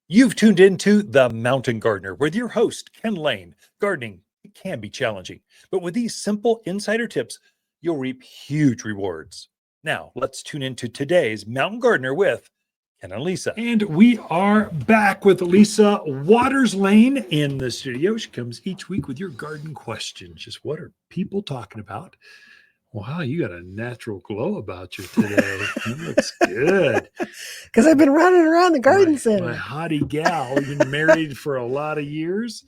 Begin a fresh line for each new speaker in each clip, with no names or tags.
You've tuned into The Mountain Gardener with your host, Ken Lane. Gardening can be challenging, but with these simple insider tips, you'll reap huge rewards. Now, let's tune into today's Mountain Gardener with Ken and Lisa.
And we are back with Lisa Watters Lain in the studio. She comes each week with your garden questions. Just what are people talking about? Wow, you got a natural glow about you today. That looks good.
Because I've been running around the garden center.
My hottie gal. You've been married for a lot of years,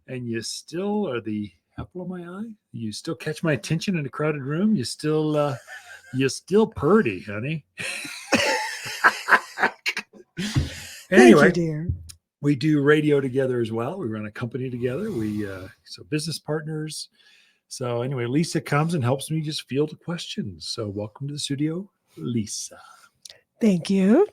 and you still are the apple of my eye. You still catch my attention in a crowded room. You're still purty, honey. Anyway,
Thank you, dear.
We do radio together as well. We run a company together. So business partners. So anyway, Lisa comes and helps me just field questions. So welcome to the studio, Lisa.
Thank you.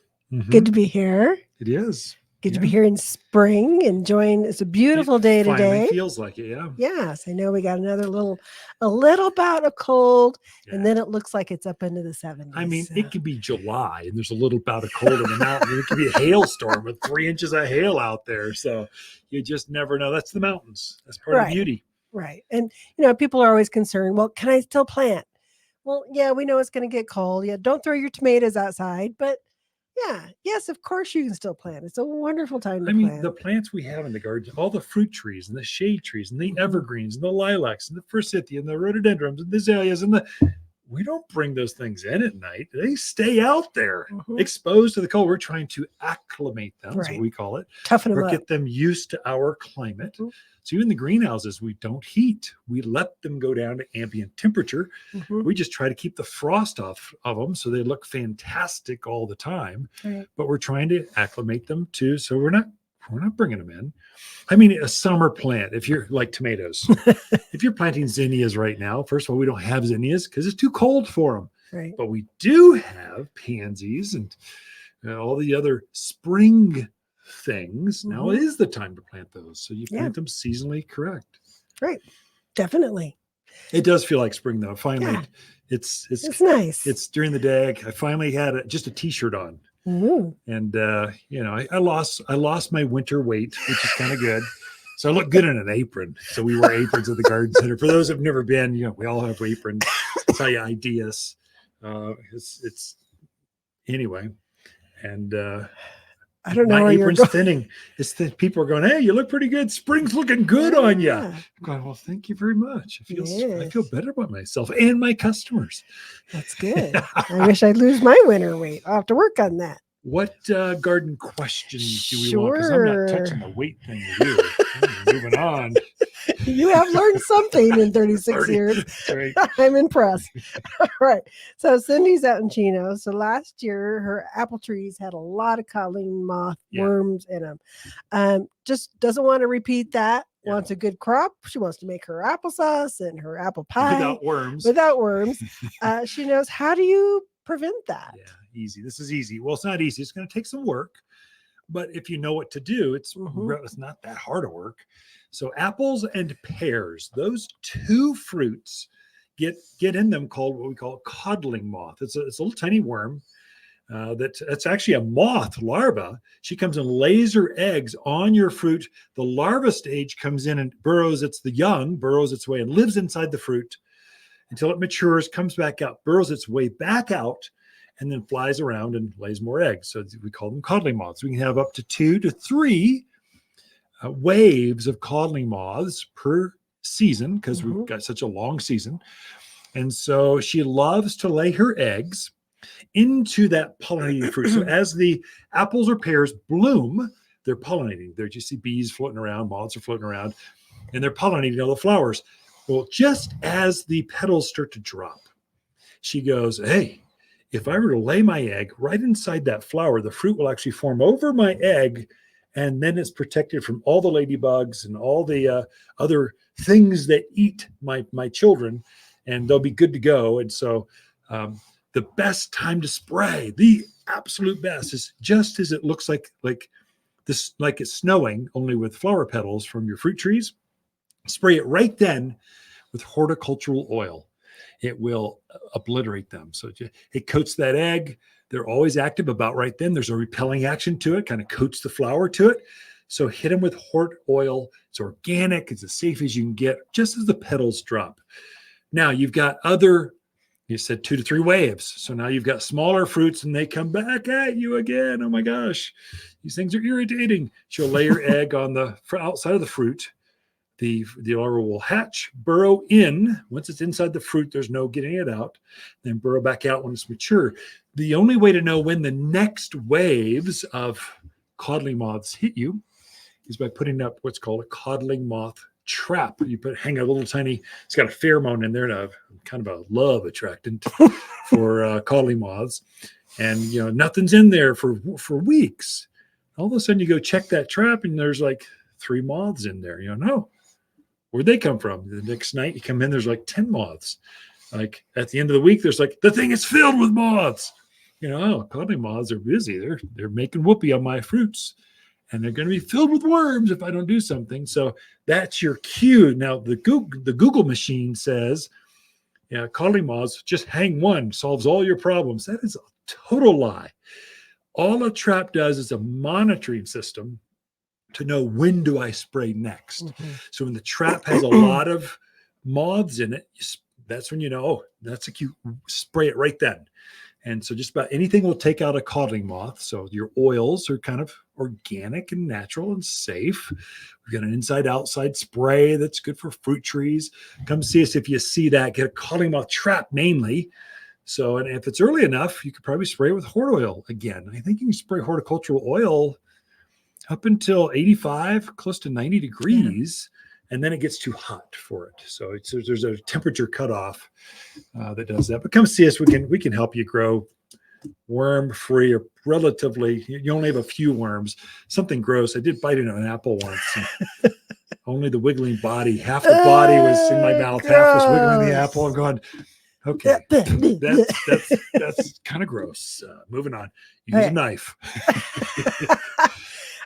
Good to be here.
It is.
Good to be here in spring, enjoying. It's a beautiful day today.
It feels like it, yeah.
Yes, I know we got a little bout of cold, and then it looks like it's up into the 70s.
I mean, it could be July, and there's a little bout of cold in the mountain. It could be a hailstorm with 3 inches of hail out there. So you just never know. That's the mountains. That's part of the beauty.
Right. And, people are always concerned, well, can I still plant? Well, yeah, we know it's going to get cold. Yeah, don't throw your tomatoes outside. But, yes, of course you can still plant. It's a wonderful time to plant.
The plants we have in the garden, all the fruit trees and the shade trees and the evergreens and the lilacs and the forsythia and the rhododendrons and the azaleas we don't bring those things in at night. They stay out there exposed to the cold. We're trying to acclimate them, that's what we call it.
Toughen them
or
up.
Get them used to our climate. So even the greenhouses, we don't heat. We let them go down to ambient temperature. We just try to keep the frost off of them so they look fantastic all the time. But we're trying to acclimate them too. So we're not bringing them in. I mean, a summer plant, if you're like tomatoes, if you're planting zinnias right now, first of all, we don't have zinnias because it's too cold for them.
Right.
But we do have pansies and all the other spring things. Now is the time to plant those. So you plant them seasonally correct.
Right. Definitely.
It does feel like spring though. Finally, it's
nice.
It's during the day. I finally had just a t-shirt on. And I lost my winter weight, which is kind of good. So I look good in an apron. So we wear aprons at the garden center. For those who've never been, we all have aprons. That's how you ID us. It's anyway. And
I don't know
my
where
apron's
you're going.
thinning. It's the people are going, hey, you look pretty good. Spring's looking good on you. I'm going, well, thank you very much. I feel better about myself and my customers.
That's good. I wish I'd lose my winter weight. I'll have to work on that.
What garden questions do we want? Because I'm not touching the weight thing with you. Moving on.
You have learned something in 36 years.
Right.
I'm impressed. All right. So Cindy's out in Chino. So last year, her apple trees had a lot of cotling moth worms in them. Just doesn't want to repeat that. Wants a good crop. She wants to make her applesauce and her apple pie. Without worms. She knows, how do you prevent that?
Yeah, easy. This is easy. Well, it's not easy. It's going to take some work. But if you know what to do, it's not that hard of work. So apples and pears, those two fruits get in them called what we call codling moth. It's a little tiny worm that's actually a moth larva. She comes and lays her eggs on your fruit. The larva stage comes in and burrows its way and lives inside the fruit until it matures, comes back out, burrows its way back out, and then flies around and lays more eggs. So we call them codling moths. We can have up to 2 to 3 waves of codling moths per season because we've got such a long season. And so she loves to lay her eggs into that pollinating fruit. So as the apples or pears bloom, they're pollinating. There you see bees floating around, moths are floating around, and they're pollinating all the flowers. Well, just as the petals start to drop, she goes, hey, if I were to lay my egg right inside that flower, the fruit will actually form over my egg, and then it's protected from all the ladybugs and all the other things that eat my children, and they'll be good to go. And so the best time to spray, the absolute best, is just as it looks like it's snowing, only with flower petals from your fruit trees. Spray it right then with horticultural oil. it will obliterate them. So it coats that egg. They're always active about right then. There's a repelling action to it, kind of coats the flower to it. So hit them with hort oil. It's organic. It's as safe as you can get, just as the petals drop. Now you've got other, you said 2 to 3 waves. So now you've got smaller fruits and they come back at you again. Oh my gosh, these things are irritating. She'll lay her egg on the outside of the fruit. The larva will hatch, burrow in. Once it's inside the fruit, there's no getting it out. Then burrow back out when it's mature. The only way to know when the next waves of codling moths hit you is by putting up what's called a codling moth trap. You hang a little tiny, it's got a pheromone in there, and a kind of a love attractant for codling moths. And nothing's in there for weeks. All of a sudden you go check that trap and there's like 3 moths in there. No, where'd they come from? The next night you come in, there's like 10 moths. Like at the end of the week, there's like, the thing is filled with moths. Codling moths are busy. They're making whoopee on my fruits. And they're going to be filled with worms if I don't do something. So that's your cue. Now, the Google machine says, codling moths, just hang one, solves all your problems. That is a total lie. All a trap does is a monitoring system to know when do I spray next. Mm-hmm. So when the trap has a lot of moths in it, that's when that's a cue. Spray it right then. And so just about anything will take out a codling moth. So your oils are kind of organic and natural and safe. We've got an inside-outside spray that's good for fruit trees. Come see us if you see that. Get a codling moth trap mainly. So, and if it's early enough, you could probably spray it with hort oil again. I think you can spray horticultural oil up until 85, close to 90 degrees. And then it gets too hot for it. So there's a temperature cutoff that does that. But come see us. We can help you grow worm-free or relatively. You only have a few worms. Something gross. I did bite into an apple once. And only the wiggling body. Half the body was in my mouth. Gross. Half was wiggling the apple. I'm going, okay, that's kind of gross. Moving on. Use a knife.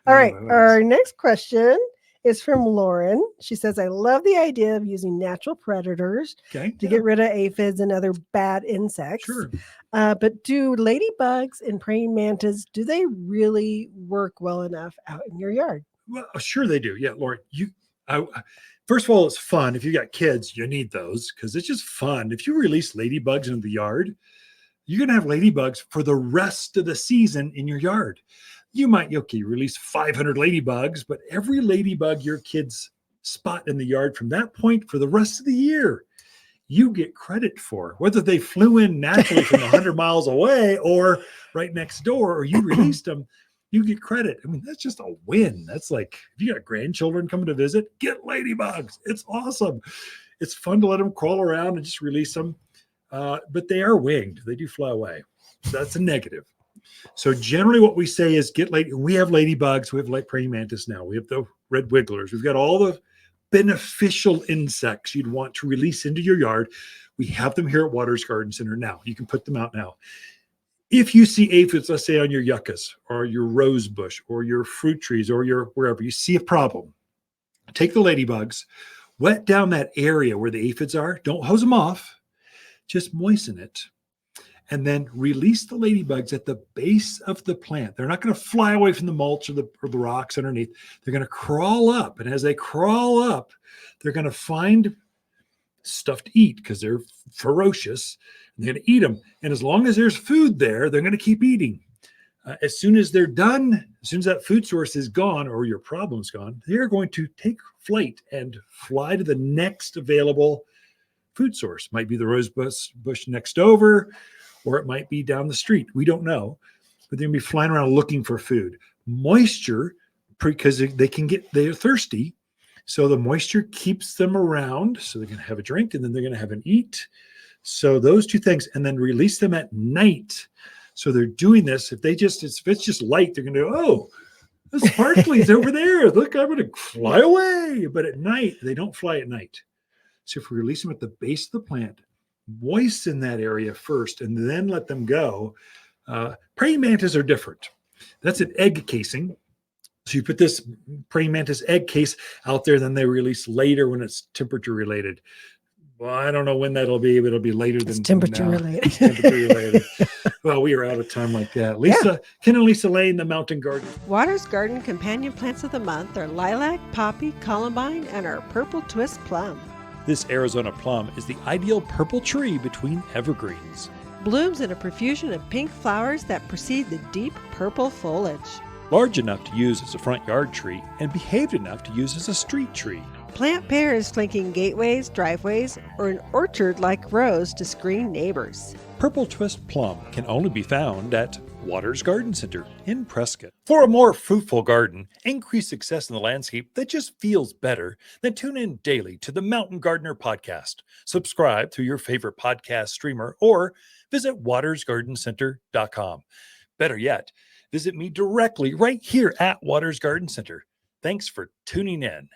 All right. Our next question is from Lauren. She says, I love the idea of using natural predators to get rid of aphids and other bad insects.
Sure.
But do ladybugs and praying mantis, do they really work well enough out in your yard?
Well, sure they do. Yeah, Lauren, first of all, it's fun. If you got kids, you need those because it's just fun. If you release ladybugs into the yard, you're going to have ladybugs for the rest of the season in your yard. You might, release 500 ladybugs, but every ladybug your kids spot in the yard from that point for the rest of the year, you get credit for. Whether they flew in naturally from 100 miles away or right next door, or you released them, you get credit. I mean, that's just a win. That's like, if you got grandchildren coming to visit, get ladybugs. It's awesome. It's fun to let them crawl around and just release them. But they are winged. They do fly away. So that's a negative. So generally what we say is we have ladybugs, we have like praying mantis now, we have the red wigglers, we've got all the beneficial insects you'd want to release into your yard. We have them here at Watters Garden Center now. You can put them out now. If you see aphids, let's say on your yuccas or your rose bush or your fruit trees or your wherever you see a problem, take the ladybugs, wet down that area where the aphids are. Don't hose them off, just moisten it. And then release the ladybugs at the base of the plant. They're not going to fly away from the mulch or the rocks underneath. They're going to crawl up. And as they crawl up, they're going to find stuff to eat because they're ferocious. And they're going to eat them. And as long as there's food there, they're going to keep eating. As soon as they're done, as soon as that food source is gone or your problem's gone, they're going to take flight and fly to the next available food source. Might be the rose bush next over, or it might be down the street. We don't know, but they're going to be flying around looking for food. Moisture, because they're thirsty. So the moisture keeps them around. So they're going to have a drink and then they're going to have an eat. So those two things, and then release them at night. So they're doing this. If it's just light, they're going to go, oh, the sparkly's over there. Look, I'm going to fly away. But at night, they don't fly at night. So if we release them at the base of the plant, moisten that area first and then let them go. Praying mantis are different. That's an egg casing. So you put this praying mantis egg case out there, then they release later when it's temperature related. Well, I don't know when that'll be, but it'll be later
It's
than
temperature
now.
related.
It's temperature related. Well, we are out of time like that. Lisa, Ken and Lisa Lain, the Mountain Garden.
Watters Garden companion plants of the month are lilac, poppy, columbine, and our purple twist plum.
This Arizona plum is the ideal purple tree between evergreens.
Blooms in a profusion of pink flowers that precede the deep purple foliage.
Large enough to use as a front yard tree and behaved enough to use as a street tree.
Plant pears flanking gateways, driveways, or an orchard-like rows to screen neighbors.
Purple twist plum can only be found at Watters Garden Center in Prescott. For a more fruitful garden, increased success in the landscape that just feels better, then tune in daily to the Mountain Gardener podcast. Subscribe through your favorite podcast streamer or visit wattersgardencenter.com. Better yet, visit me directly right here at Watters Garden Center. Thanks for tuning in.